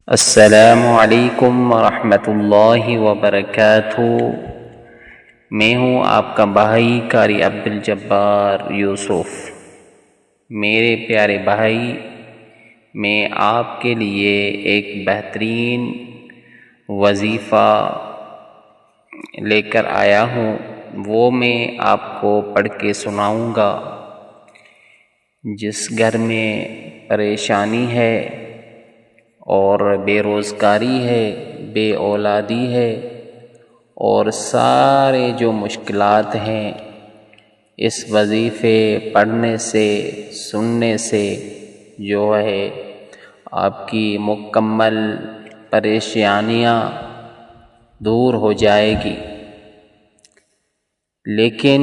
अस्सलामु अलैकुम वरहमतुल्लाहि वबरकातुहू। मैं हूँ आपका भाई कारी अब्दुल जब्बार यूसुफ। मेरे प्यारे भाई, मैं आपके लिए एक बेहतरीन वजीफ़ा लेकर आया हूँ, वो मैं आपको पढ़ के सुनाऊँगा। जिस घर में परेशानी है और बेरोज़गारी है, बे औलादी है और सारे जो मुश्किलात हैं, इस वजीफ़े पढ़ने से सुनने से जो है आपकी मुकम्मल परेशानियाँ दूर हो जाएगी। लेकिन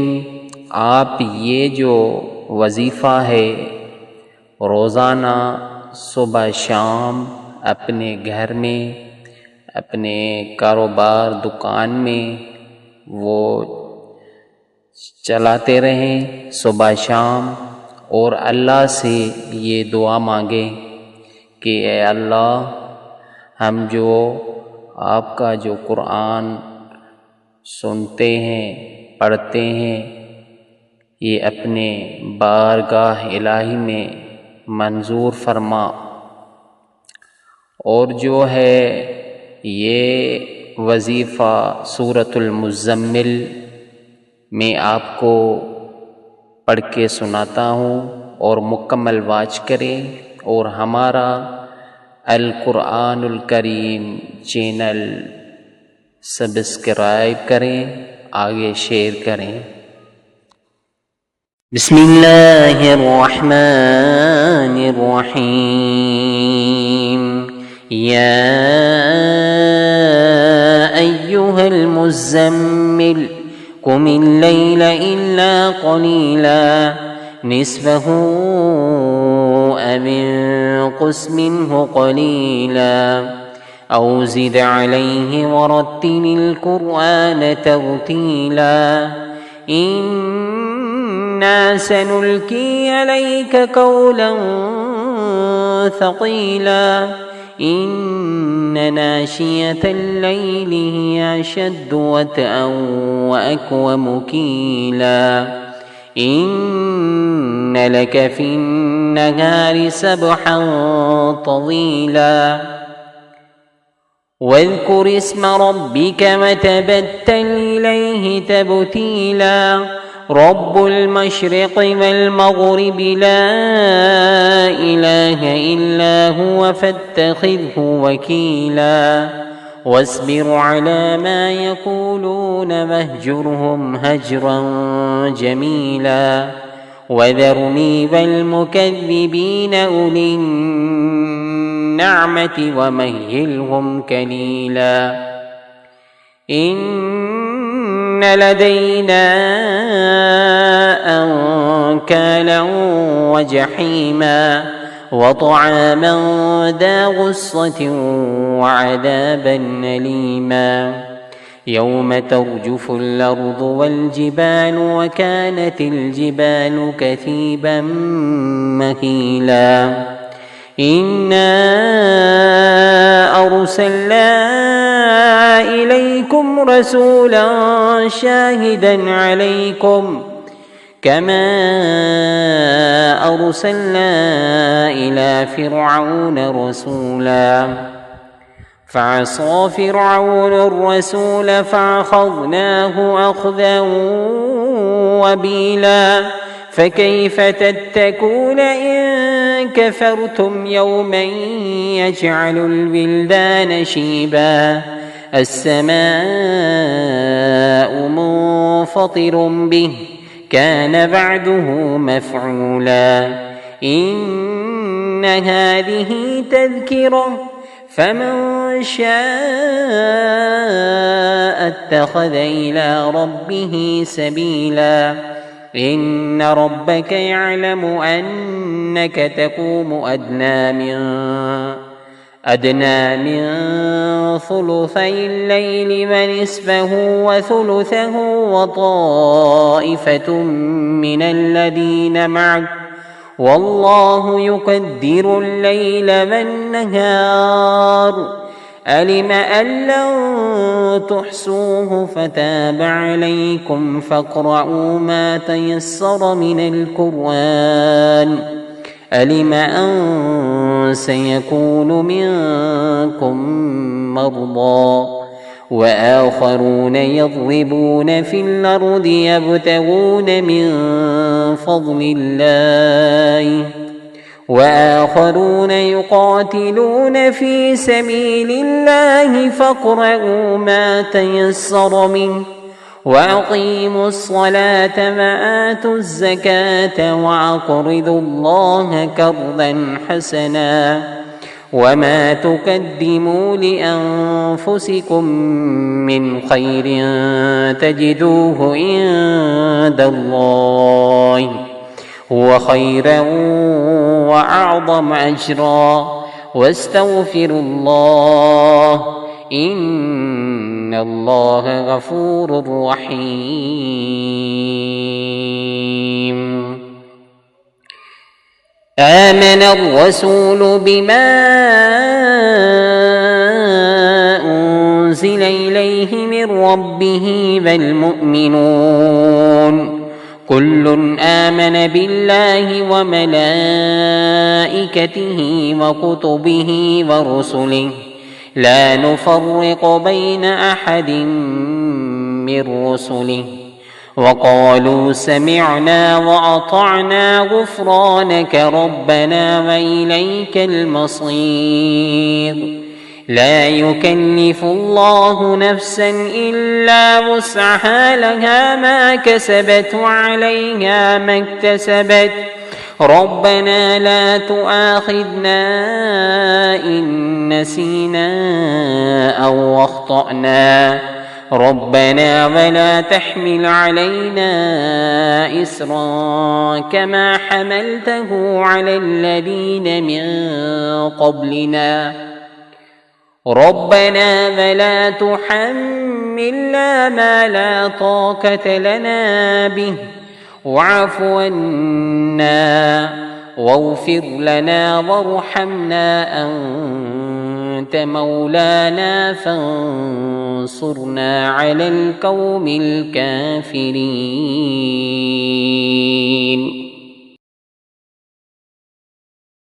आप ये जो वजीफ़ा है रोज़ाना सुबह शाम अपने घर में, अपने कारोबार दुकान में वो चलाते रहें सुबह शाम, और अल्लाह से ये दुआ मांगें कि ए अल्लाह, हम जो आपका जो कुरान सुनते हैं, पढ़ते हैं, ये अपने बारगाह इलाही में मंजूर फरमा। और जो है ये वजीफ़ा सूरतुल मुज़म्मिल मैं आपको पढ़ के सुनाता हूँ और मुकम्मल वाच करें, और हमारा अल कुरानुल करीम चैनल सब्सक्राइब करें, आगे शेयर करें। बिस्मिल्लाहिर रहमानिर रहीम। या अय्युहल मुज़म्मिल कुमिल लैला इल्ला क़लीला निस्फ़हु अव इंक़ुस मिन्हु क़लीला औ ज़िद अलैहि वरत्तिलिल क़ुरआन तर्तीला। इन्ना सनुल्क़ी अलैका क़ौलन थक़ीला। इन्न नाशियतल लैलि हिय अशद्दु वतअन व अक़वमु क़ीला। इन्न लक फ़िन्नहारि सबहन तवीला। वज़्कुर इस्म रब्बिक वतबत्तल इलैहि तब्तीला। रब्बुल मशरिक़ि वल मग़रिबि ला इलाहा इल्ला हुवा फत्तख़िज़हु वकीला। वस्बिर अला मा यक़ूलून वहजुरहुम हज्रन जमीला। वज़रनी वल मुकज़्ज़िबीन उलिन निअमति वमह्हिलहुम कलीला। इन्न लदैना अंकाला वजहीमा वतआमा दा गुस्सतिन वअज़ाबन अलीमा। यौम तर्जुफुल अर्दु वल जिबालु वकानतिल जिबालु कसीबन महीला। इन्ना अरसलना इलैकुम रसूलन शाहिदन अलैकुम कमा अरसलना इला फ़िरऔन रसूला। फ़असा फ़िरऔन अर्रसूल फ़अख़ज़नाहु अख़ज़न वबीला। फ़कैफ़ तत्तकून इन कफ़रतुम यौमन यजअलुल विल्दान शीबा। अस्समाउ मुन्फ़तिरुम बिहि कान वअदुहु मफ़ऊला। इन्न हाज़िहि तज़किरा फमन शाअ इत्तख़ज़ इला रब्बिहि सबीला। इन्न रब्बक यअलमु अन्नक तक़ूमु अदना मिन थुलुथैल लैलि वनिस्फ़हु वथुलुथहु वताइफ़तुम मिनल्लज़ीन मअक والله يقدر الليل والنهار علم أن لن تحصوه فتاب عليكم فاقرؤوا ما تيسر من القرآن علم أن سيكون منكم مرضى وآخرون يضربون في الأرض يبتغون من فضل الله وآخرون يقاتلون في سبيل الله فاقرؤوا ما تيسر منه وأقيموا الصلاة وآتوا الزكاة وأقرضوا الله قرضا حسنا وما تقدموا لأنفسكم من خير تجدوه عند الله هو خيرا وأعظم أجرا واستغفروا الله إن الله غفور رحيم. آمن الرسول بما أنزل إليه من ربه والمؤمنون كل آمن بالله وملائكته وكتبه ورسله لا نفرق بين أحد من رسله وقالوا سمعنا وأطعنا غفرانك ربنا وإليك المصير. لا يكلف الله نفسا إلا وسعها لها ما كسبت وعليها ما اكتسبت ربنا لا تؤاخذنا إن نسينا أو أخطأنا ربنا ولا تحمل علينا إصرا كما حملته على الذين من قبلنا ربنا ولا تحملنا ما لا طاقة لنا به واعف عنا واغفر لنا وارحمنا أنت مولانا فانصرنا على القوم الكافرين.